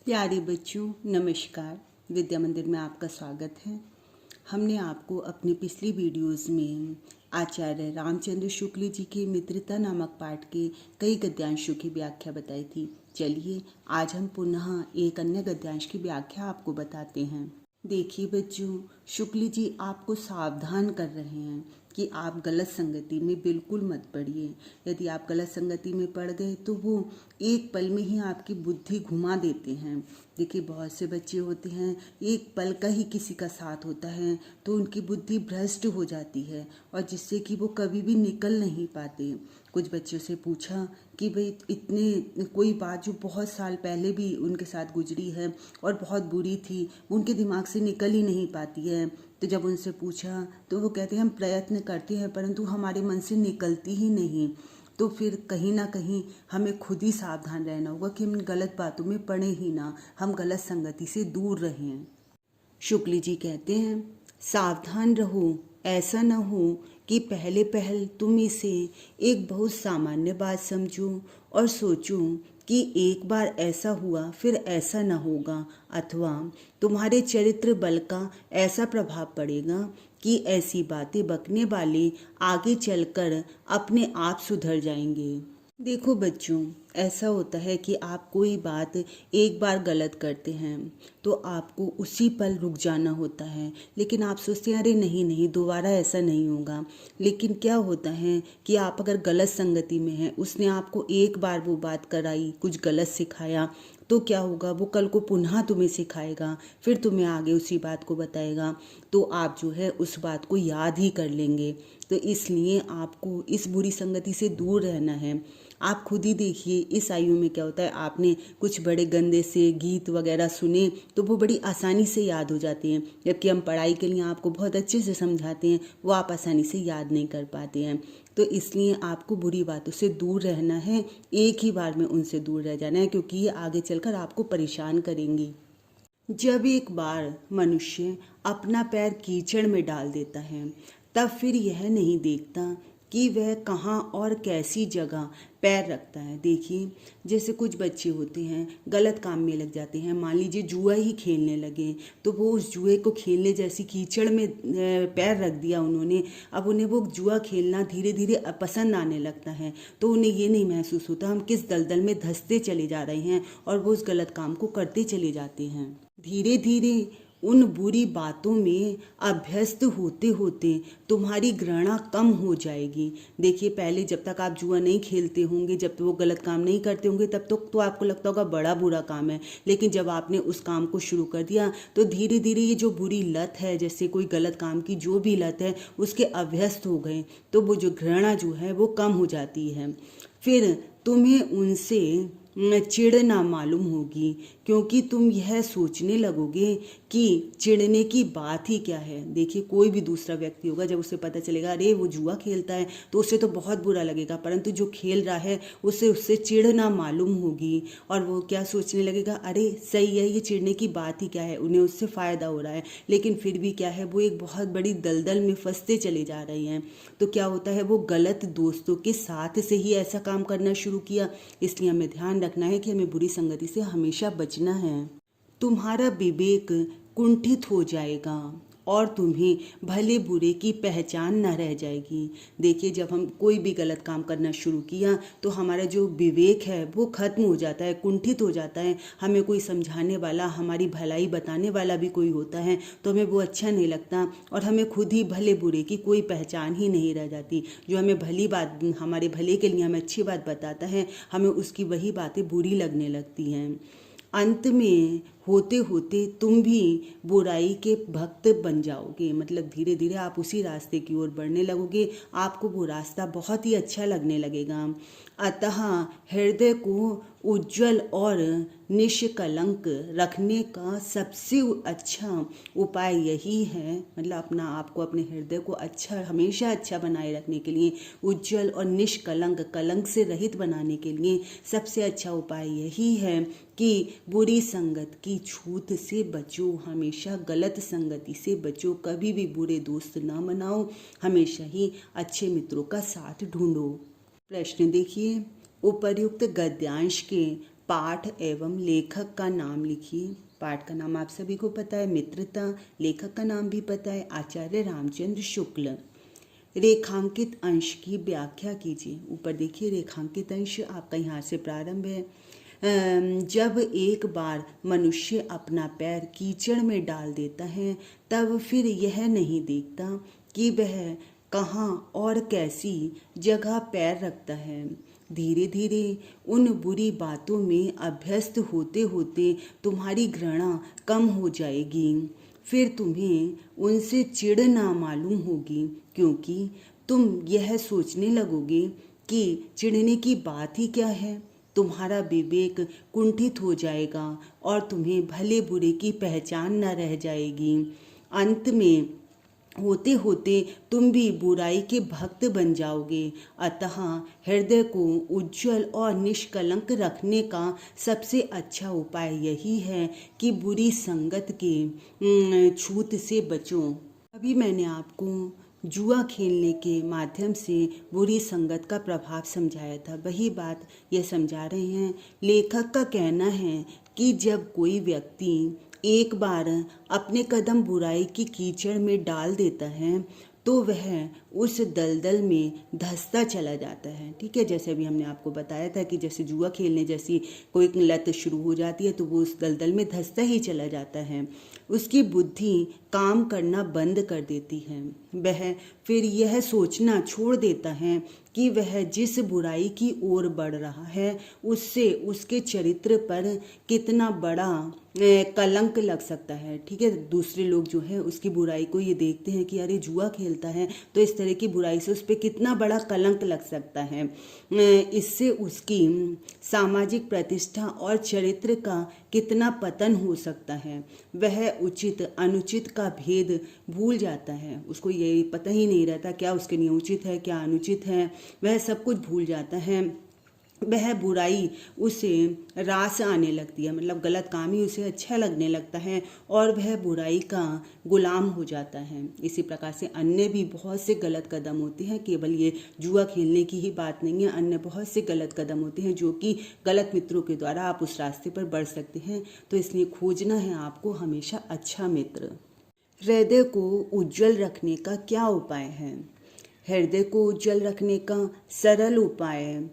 प्यारे बच्चों नमस्कार। विद्या मंदिर में आपका स्वागत है। हमने आपको अपने पिछली वीडियोस में आचार्य रामचंद्र शुक्ल जी के मित्रता नामक पाठ के कई गद्यांशों की व्याख्या बताई थी। चलिए आज हम पुनः एक अन्य गद्यांश की व्याख्या आपको बताते हैं। देखिए बच्चों, शुक्ल जी आपको सावधान कर रहे हैं कि आप गलत संगति में बिल्कुल मत पड़िए। यदि आप गलत संगति में पड़ गए तो वो एक पल में ही आपकी बुद्धि घुमा देते हैं। देखिए बहुत से बच्चे होते हैं, एक पल का ही किसी का साथ होता है तो उनकी बुद्धि भ्रष्ट हो जाती है और जिससे कि वो कभी भी निकल नहीं पाते। कुछ बच्चों से पूछा कि भाई इतने कोई बात जो बहुत साल पहले भी उनके साथ गुजरी है और बहुत बुरी थी, उनके दिमाग से निकल ही नहीं पाती है। तो जब उनसे पूछा तो वो कहते हैं हम प्रयत्न करते हैं परंतु हमारे मन से निकलती ही नहीं। तो फिर कहीं ना कहीं हमें खुद ही सावधान रहना होगा कि हम गलत बातों में पड़े ही ना, हम गलत संगति से दूर रहें। शुक्ल जी कहते हैं सावधान रहो, ऐसा न हो कि पहले पहल तुम इसे एक बहुत सामान्य बात समझो और सोचो कि एक बार ऐसा हुआ फिर ऐसा न होगा, अथवा तुम्हारे चरित्र बल का ऐसा प्रभाव पड़ेगा कि ऐसी बातें बकने वाले आगे चलकर अपने आप सुधर जाएंगे। देखो बच्चों, ऐसा होता है कि आप कोई बात एक बार गलत करते हैं तो आपको उसी पल रुक जाना होता है, लेकिन आप सोचते हैं अरे नहीं नहीं दोबारा ऐसा नहीं होगा। लेकिन क्या होता है कि आप अगर गलत संगति में हैं, उसने आपको एक बार वो बात कराई, कुछ गलत सिखाया, तो क्या होगा वो कल को पुनः तुम्हें सिखाएगा, फिर तुम्हें आगे उसी बात को बताएगा, तो आप जो है उस बात को याद ही कर लेंगे। तो इसलिए आपको इस बुरी संगति से दूर रहना है। आप खुद ही देखिए इस आयु में क्या होता है, आपने कुछ बड़े गंदे से गीत वगैरह सुने तो वो बड़ी आसानी से याद हो जाते हैं, जबकि हम पढ़ाई के लिए आपको बहुत अच्छे से समझाते हैं, वो आप आसानी से याद नहीं कर पाते हैं। तो इसलिए आपको बुरी बातों से दूर रहना है, एक ही बार में उनसे दूर रह जाना है, क्योंकि ये आगे चलकर आपको परेशान करेंगी। जब एक बार मनुष्य अपना पैर कीचड़ में डाल देता है तब फिर यह नहीं देखता कि वह कहाँ और कैसी जगह पैर रखता है। देखिए जैसे कुछ बच्चे होते हैं गलत काम में लग जाते हैं, मान लीजिए जुआ ही खेलने लगे तो वो उस जुए को खेलने जैसी कीचड़ में पैर रख दिया उन्होंने। अब उन्हें वो जुआ खेलना धीरे धीरे पसंद आने लगता है, तो उन्हें ये नहीं महसूस होता हम किस दलदल में धंसते चले जा रहे हैं, और वो उस गलत काम को करते चले जाते हैं। धीरे धीरे उन बुरी बातों में अभ्यस्त होते होते तुम्हारी घृणा कम हो जाएगी। देखिए पहले जब तक आप जुआ नहीं खेलते होंगे, जब वो गलत काम नहीं करते होंगे, तब तक तो आपको लगता होगा बड़ा बुरा काम है, लेकिन जब आपने उस काम को शुरू कर दिया तो धीरे धीरे ये जो बुरी लत है, जैसे कोई गलत काम की जो भी लत है, उसके अभ्यस्त हो गए तो वो जो घृणा जो है वो कम हो जाती है। फिर तुम्हें उनसे चिढ़ना मालूम होगी, क्योंकि तुम यह सोचने लगोगे कि चिढ़ने की बात ही क्या है। देखिए कोई भी दूसरा व्यक्ति होगा, जब उसे पता चलेगा अरे वो जुआ खेलता है तो उसे तो बहुत बुरा लगेगा, परंतु जो खेल रहा है उसे उससे चिढ़ना मालूम होगी और वो क्या सोचने लगेगा अरे सही है, ये चिढ़ने की बात ही क्या है, उन्हें उससे फ़ायदा हो रहा है। लेकिन फिर भी क्या है, वो एक बहुत बड़ी दलदल में फंसते चले जा रहे हैं। तो क्या होता है, वो गलत दोस्तों के साथ से ही ऐसा काम करना शुरू किया। इसलिए हमें ध्यान रखना है कि हमें बुरी संगति से हमेशा बचना है। तुम्हारा विवेक कुंठित हो जाएगा और तुम्हें भले बुरे की पहचान न रह जाएगी। देखिए जब हम कोई भी गलत काम करना शुरू किया तो हमारा जो विवेक है वो खत्म हो जाता है, कुंठित हो जाता है। हमें कोई समझाने वाला, हमारी भलाई बताने वाला भी कोई होता है तो हमें वो अच्छा नहीं लगता और हमें खुद ही भले बुरे की कोई पहचान ही नहीं रह जाती। जो हमें भली बात, हमारे भले के लिए हमें अच्छी बात बताता है, हमें उसकी वही बातें बुरी लगने लगती हैं। अंत में होते होते तुम भी बुराई के भक्त बन जाओगे, मतलब धीरे धीरे आप उसी रास्ते की ओर बढ़ने लगोगे, आपको वो रास्ता बहुत ही अच्छा लगने लगेगा। अतः हृदय को उज्जवल और निष्कलंक रखने का सबसे अच्छा उपाय यही है, मतलब अपना आपको अपने हृदय को अच्छा, हमेशा अच्छा बनाए रखने के लिए, उज्जवल और निष्कलंक, कलंक से रहित बनाने के लिए सबसे अच्छा उपाय यही है कि बुरी संगत की छूत से बचो, हमेशा गलत संगति से बचो, कभी भी बुरे दोस्त ना बनाओ, हमेशा ही अच्छे मित्रों का साथ ढूंढो। प्रश्न देखिए, उपर्युक्त गद्यांश के पाठ एवं लेखक का नाम लिखिए। पाठ का नाम आप सभी को पता है मित्रता, लेखक का नाम भी पता है आचार्य रामचंद्र शुक्ल। रेखांकित अंश की व्याख्या कीजिए। ऊपर देखिए रेखांकित अंश आपका यहाँ से प्रारंभ है। जब एक बार मनुष्य अपना पैर कीचड़ में डाल देता है तब फिर यह नहीं देखता कि वह कहाँ और कैसी जगह पैर रखता है। धीरे धीरे उन बुरी बातों में अभ्यस्त होते होते तुम्हारी घृणा कम हो जाएगी। फिर तुम्हें उनसे चिढ़ ना मालूम होगी, क्योंकि तुम यह सोचने लगोगे कि चिढ़ने की बात ही क्या है। तुम्हारा विवेक कुंठित हो जाएगा और तुम्हें भले बुरे की पहचान न रह जाएगी। अंत में होते होते तुम भी बुराई के भक्त बन जाओगे। अतः हृदय को उज्जवल और निष्कलंक रखने का सबसे अच्छा उपाय यही है कि बुरी संगत के छूत से बचो। अभी मैंने आपको जुआ खेलने के माध्यम से बुरी संगत का प्रभाव समझाया था, वही बात ये समझा रहे हैं। लेखक का कहना है कि जब कोई व्यक्ति एक बार अपने कदम बुराई की कीचड़ में डाल देता है तो वह उस दलदल में धंसता चला जाता है। ठीक है, जैसे अभी हमने आपको बताया था कि जैसे जुआ खेलने जैसी कोई लत शुरू हो जाती है तो वो उस दलदल में धंसता ही चला जाता है। उसकी बुद्धि काम करना बंद कर देती है। वह फिर यह सोचना छोड़ देता है कि वह जिस बुराई की ओर बढ़ रहा है उससे उसके चरित्र पर कितना बड़ा कलंक लग सकता है। ठीक है, दूसरे लोग जो है उसकी बुराई को ये देखते हैं कि अरे जुआ खेलता है तो इस तरह की बुराई से उस पर कितना बड़ा कलंक लग सकता है। इससे उसकी सामाजिक प्रतिष्ठा और चरित्र का कितना पतन हो सकता है। वह उचित अनुचित का भेद भूल जाता है। उसको ये पता ही नहीं रहता क्या उसके लिए उचित है क्या अनुचित है, वह सब कुछ भूल जाता है। वह बुराई उसे रास आने लगती है, मतलब गलत काम ही उसे अच्छा लगने लगता है और वह बुराई का गुलाम हो जाता है। इसी प्रकार से अन्य भी बहुत से गलत कदम होते हैं, केवल ये जुआ खेलने की ही बात नहीं है, अन्य बहुत से गलत कदम होते हैं जो कि गलत मित्रों के द्वारा आप उस रास्ते पर बढ़ सकते हैं। तो इसलिए खोजना है आपको हमेशा अच्छा मित्र। हृदय को उज्जवल रखने का क्या उपाय है? हृदय को उज्जवल रखने का सरल उपाय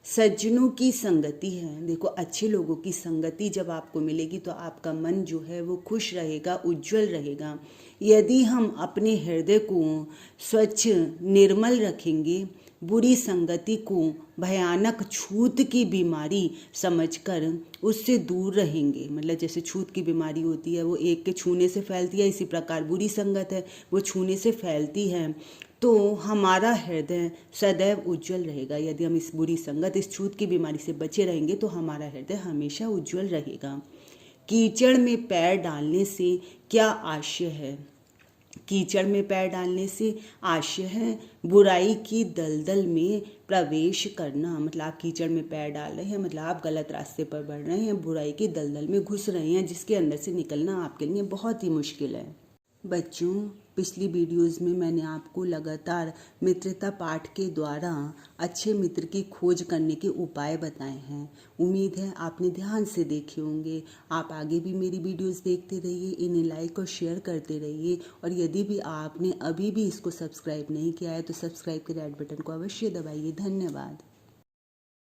सज्जनों की संगति है। देखो, अच्छे लोगों की संगति जब आपको मिलेगी तो आपका मन जो है वो खुश रहेगा, उज्जवल रहेगा। यदि हम अपने हृदय को स्वच्छ निर्मल रखेंगे, बुरी संगति को भयानक छूत की बीमारी समझकर उससे दूर रहेंगे, मतलब जैसे छूत की बीमारी होती है वो एक के छूने से फैलती है, इसी प्रकार बुरी संगत है वो छूने से फैलती है। तो हमारा हृदय सदैव उज्जवल रहेगा। यदि हम इस बुरी संगत, इस छूत की बीमारी से बचे रहेंगे तो हमारा हृदय हमेशा उज्जवल रहेगा। कीचड़ में पैर डालने से क्या आशय है? कीचड़ में पैर डालने से आशय है बुराई की दलदल में प्रवेश करना। मतलब आप कीचड़ में पैर डाल रहे हैं, मतलब आप गलत रास्ते पर बढ़ रहे हैं, बुराई के दलदल में घुस रहे हैं जिसके अंदर से निकलना आपके लिए बहुत ही मुश्किल है। बच्चों, पिछली वीडियोस में मैंने आपको लगातार मित्रता पाठ के द्वारा अच्छे मित्र की खोज करने के उपाय बताए हैं। उम्मीद है आपने ध्यान से देखे होंगे। आप आगे भी मेरी वीडियोस देखते रहिए, इन्हें लाइक और शेयर करते रहिए, और यदि भी आपने अभी भी इसको सब्सक्राइब नहीं किया है तो सब्सक्राइब के रेड बटन को अवश्य दबाइए। धन्यवाद।